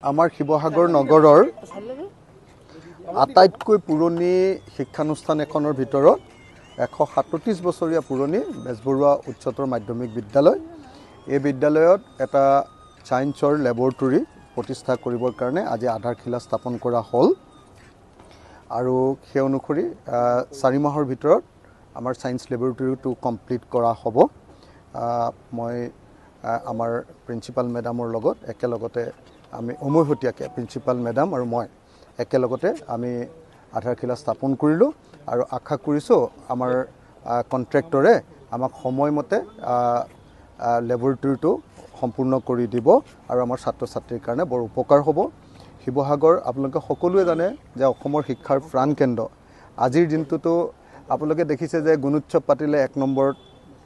আমাৰ শিৱসাগৰ নগৰৰ আটাইতকৈ পুৰণি শিক্ষানুষ্ঠান এখনৰ ভিতৰত 137 বছৰীয়া পুৰণি বেজবৰুৱা উচ্চতৰ মাধ্যমিক বিদ্যালয়। এই বিদ্যালয়ত এটা সায়েন্সৰ ল্যাবৰেটৰী প্ৰতিষ্ঠা কৰিবৰ কাৰণে আজি আধাৰশিলা স্থাপন কৰা হ'ল আৰু সেই অনুসৰি 4 মাহৰ ভিতৰত আমাৰ সায়েন্স ল্যাবৰেটৰীটো কমপ্লিট কৰা হ'ব। মই আমাৰ প্ৰিন্সিপাল মেডামৰ লগত একেলগতে আমি উমৈহতীয়াকৈ প্ৰিন্সিপাল মেডাম আৰু মই একেলগতে আমি আধাৰশিলা স্থাপন কৰিলোঁ আৰু আশা কৰিছোঁ আমাৰ কণ্ট্ৰেক্টৰে আমাক সময়মতে লেবৰেটৰীটো সম্পূৰ্ণ কৰি দিব আৰু আমাৰ ছাত্ৰ ছাত্ৰীৰ কাৰণে বৰ উপকাৰ হ'ব। শিৱসাগৰ আপোনালোকে সকলোৱে জানে যে অসমৰ শিক্ষাৰ প্ৰাণকেন্দ্ৰ। আজিৰ দিনটোতো আপোনালোকে দেখিছে যে গুণোৎসৱ পাতিলে 1 নম্বৰত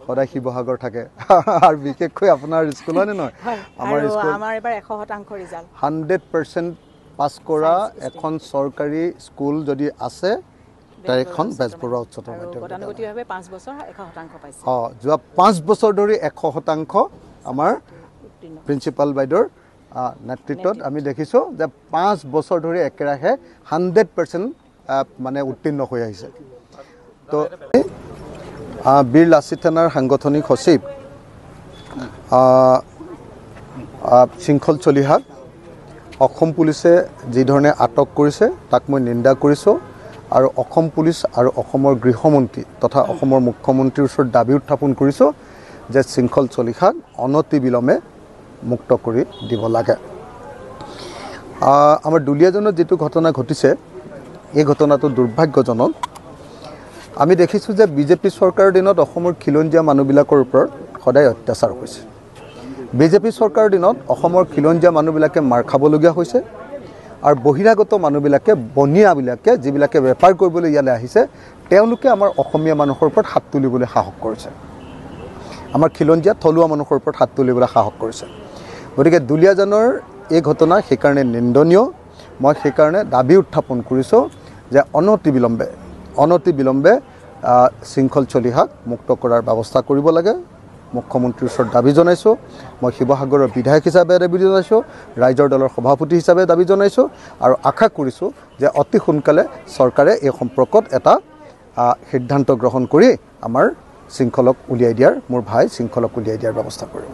সদায় শিৱসাগৰ থাকে আৰু বিশেষকৈ আপোনাৰ স্কুল হয় নে নহয়? আমাৰ স্কুল আমাৰ এবাৰ 100% ৰিজাল্ট 100% পাছ কৰা এখন চৰকাৰী স্কুল যদি আছে তাৰ এখন বেজবৰুৱা উচ্চতৰ মাধ্যমিক গতানুগতিকভাৱে 5 বছৰ 100% পাইছে। যোৱা 5 বছৰ ধৰি 100% আমাৰ প্ৰিন্সিপাল বাইদেউৰ নেতৃত্বত আমি দেখিছোঁ যে 5 বছৰ ধৰি একেৰাহে 100% মানে উত্তীৰ্ণ হৈ আহিছে। তো বীৰ লাচিত থানাৰ সাংগঠনিক সচিব শৃংখল চলিহাক অসম পুলিচে যি ধৰণে আটক কৰিছে তাক মই নিন্দা কৰিছোঁ আৰু অসম পুলিচ আৰু অসমৰ গৃহমন্ত্ৰী তথা অসমৰ মুখ্যমন্ত্ৰীৰ ওচৰত দাবী উত্থাপন কৰিছোঁ যে শৃংখল চলিহাক অনতিবিলম্বে মুক্ত কৰি দিব লাগে। আমাৰ দুলীয়াজনত যিটো ঘটনা ঘটিছে এই ঘটনাটো দুৰ্ভাগ্যজনক। আমি দেখিছোঁ যে বিজেপি চৰকাৰৰ দিনত অসমৰ খিলঞ্জীয়া মানুহবিলাকৰ ওপৰত সদায় অত্যাচাৰ হৈছে। বিজেপি চৰকাৰৰ দিনত অসমৰ খিলঞ্জীয়া মানুহবিলাকে মাৰ খাবলগীয়া হৈছে আৰু বহিৰাগত মানুহবিলাকে বনিয়াবিলাকে যিবিলাকে বেপাৰ কৰিবলৈ ইয়ালৈ আহিছে তেওঁলোকে আমাৰ অসমীয়া মানুহৰ ওপৰত হাত তুলিবলৈ সাহস কৰিছে। আমাৰ খিলঞ্জীয়া থলুৱা মানুহৰ ওপৰত হাত তুলিবলৈ সাহস কৰিছে। গতিকে দুলীয়াজানৰ এই ঘটনা সেইকাৰণে নিন্দনীয়। মই সেইকাৰণে দাবী উত্থাপন কৰিছোঁ যে অনতিবিলম্বে শৃংখল চলিহাক মুক্ত কৰাৰ ব্যৱস্থা কৰিব লাগে। মুখ্যমন্ত্ৰীৰ ওচৰত দাবী জনাইছোঁ। মই শিৱসাগৰৰ বিধায়ক হিচাপে দাবী জনাইছোঁ, ৰাইজৰ দলৰ সভাপতি হিচাপে দাবী জনাইছোঁ আৰু আশা কৰিছোঁ যে অতি সোনকালে চৰকাৰে এই সম্পৰ্কত এটা সিদ্ধান্ত গ্ৰহণ কৰি আমাৰ শৃংখলক উলিয়াই দিয়াৰ মোৰ ভাই শৃংখলক উলিয়াই দিয়াৰ ব্যৱস্থা কৰিব।